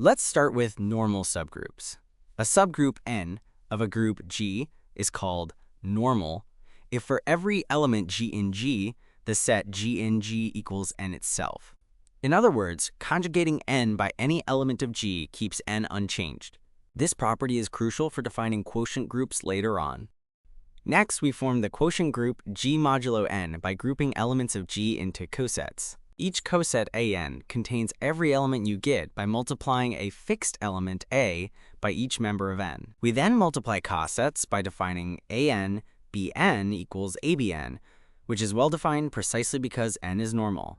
Let's start with normal subgroups. A subgroup N of a group G is called normal if for every element G in G, the set G in G equals N itself. In other words, conjugating N by any element of G keeps N unchanged. This property is crucial for defining quotient groups later on. Next, we form the quotient group G modulo N by grouping elements of G into cosets. Each coset AN contains every element you get by multiplying a fixed element A by each member of N. We then multiply cosets by defining AN BN equals ABN, which is well defined precisely because N is normal.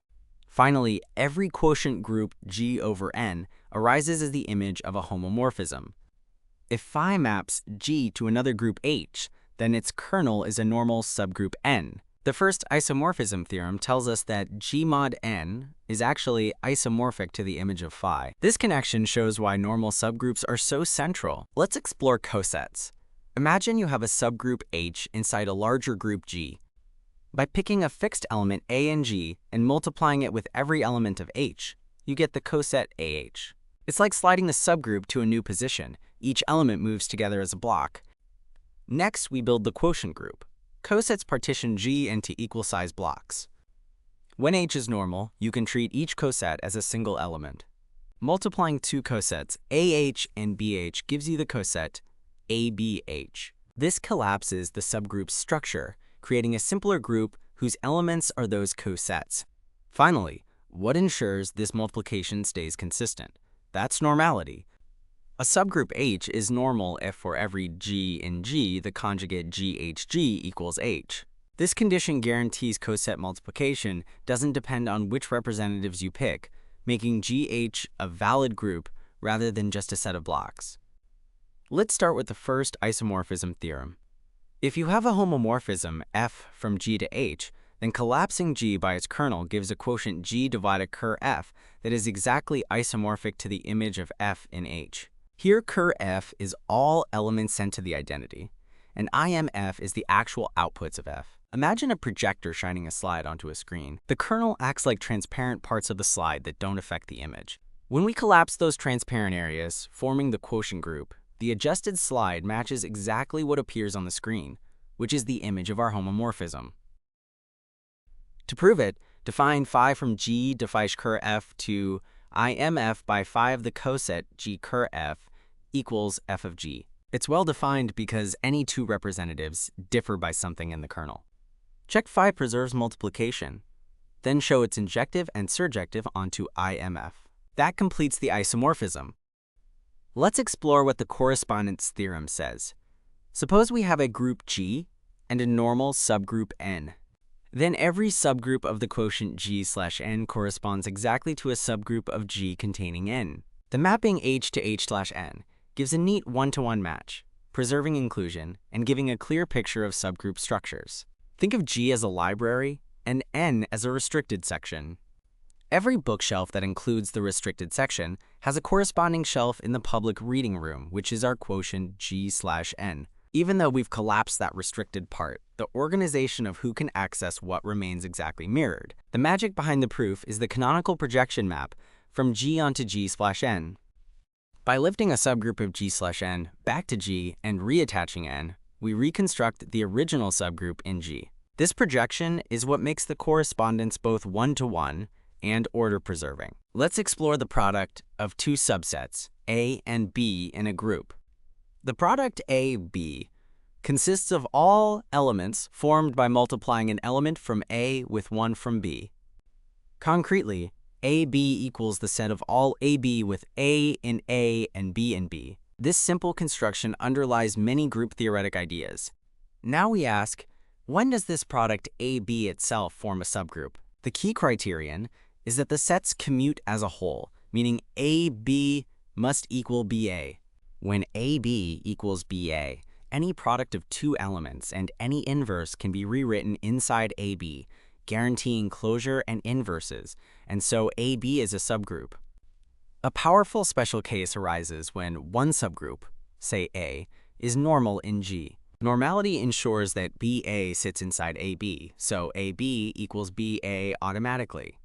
Finally, every quotient group G over N arises as the image of a homomorphism. If phi maps G to another group H, then its kernel is a normal subgroup N. The first isomorphism theorem tells us that G mod N is actually isomorphic to the image of phi. This connection shows why normal subgroups are so central. Let's explore cosets. Imagine you have a subgroup H inside a larger group G. By picking a fixed element A and G and multiplying it with every element of H, you get the coset AH. It's like sliding the subgroup to a new position. Each element moves together as a block. Next, we build the quotient group. Cosets partition G into equal-sized blocks. When H is normal, you can treat each coset as a single element. Multiplying two cosets, AH and BH, gives you the coset ABH. This collapses the subgroup's structure, creating a simpler group whose elements are those cosets. Finally, what ensures this multiplication stays consistent? That's normality. A subgroup H is normal if for every G in G, the conjugate GHG equals H. This condition guarantees coset multiplication doesn't depend on which representatives you pick, making GH a valid group rather than just a set of blocks. Let's start with the first isomorphism theorem. If you have a homomorphism F from G to H, then collapsing G by its kernel gives a quotient G divided Ker F that is exactly isomorphic to the image of F in H. Here, Ker F is all elements sent to the identity, and IMF is the actual outputs of F. Imagine a projector shining a slide onto a screen. The kernel acts like transparent parts of the slide that don't affect the image. When we collapse those transparent areas, forming the quotient group, the adjusted slide matches exactly what appears on the screen, which is the image of our homomorphism. To prove it, define phi from G defies Ker F to IMF by phi of the coset G Ker F equals F of G. It's well defined because any two representatives differ by something in the kernel. Check phi preserves multiplication, then show its injective and surjective onto IMF. That completes the isomorphism. Let's explore what the correspondence theorem says. Suppose we have a group G and a normal subgroup N. Then every subgroup of the quotient G/N corresponds exactly to a subgroup of G containing N. The mapping H to H/N gives a neat one-to-one match, preserving inclusion and giving a clear picture of subgroup structures. Think of G as a library and N as a restricted section. Every bookshelf that includes the restricted section has a corresponding shelf in the public reading room, which is our quotient G/N. Even though we've collapsed that restricted part, the organization of who can access what remains exactly mirrored. The magic behind the proof is the canonical projection map from G onto G/N. By lifting a subgroup of G/N back to G and reattaching N, we reconstruct the original subgroup in G. This projection is what makes the correspondence both one-to-one and order-preserving. Let's explore the product of two subsets, A and B, in a group. The product A-B consists of all elements formed by multiplying an element from A with one from B. Concretely, AB equals the set of all AB with A in A and B in B. This simple construction underlies many group theoretic ideas. Now we ask, when does this product AB itself form a subgroup? The key criterion is that the sets commute as a whole, meaning AB must equal BA. When AB equals BA, any product of two elements and any inverse can be rewritten inside AB, guaranteeing closure and inverses, and so AB is a subgroup. A powerful special case arises when one subgroup, say A, is normal in G. Normality ensures that BA sits inside AB, so AB equals BA automatically.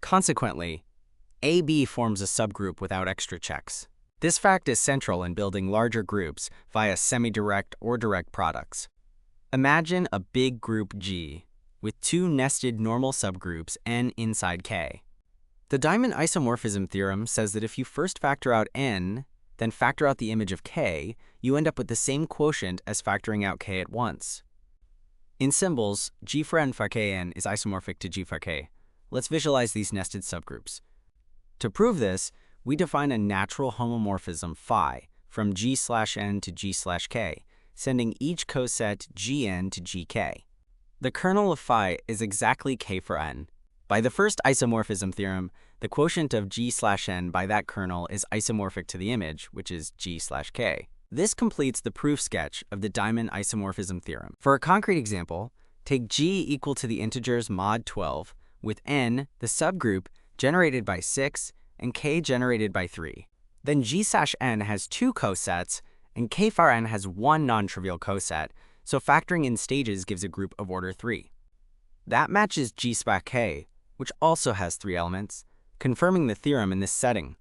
Consequently, AB forms a subgroup without extra checks. This fact is central in building larger groups via semi-direct or direct products. Imagine a big group G with two nested normal subgroups N inside K. The diamond isomorphism theorem says that if you first factor out N, then factor out the image of K, you end up with the same quotient as factoring out K at once. In symbols, G for N for Kn is isomorphic to G for K. Let's visualize these nested subgroups. To prove this, we define a natural homomorphism phi from G/N to G/K, sending each coset Gn to Gk. The kernel of phi is exactly K for N. By the first isomorphism theorem, the quotient of G/N by that kernel is isomorphic to the image, which is G/K. This completes the proof sketch of the diamond isomorphism theorem. For a concrete example, take G equal to the integers mod 12, with N, the subgroup, generated by 6, and K generated by 3. Then G/N has two cosets, and K for N has one non-trivial coset, so factoring in stages gives a group of order 3. That matches G/K, which also has 3 elements, confirming the theorem in this setting.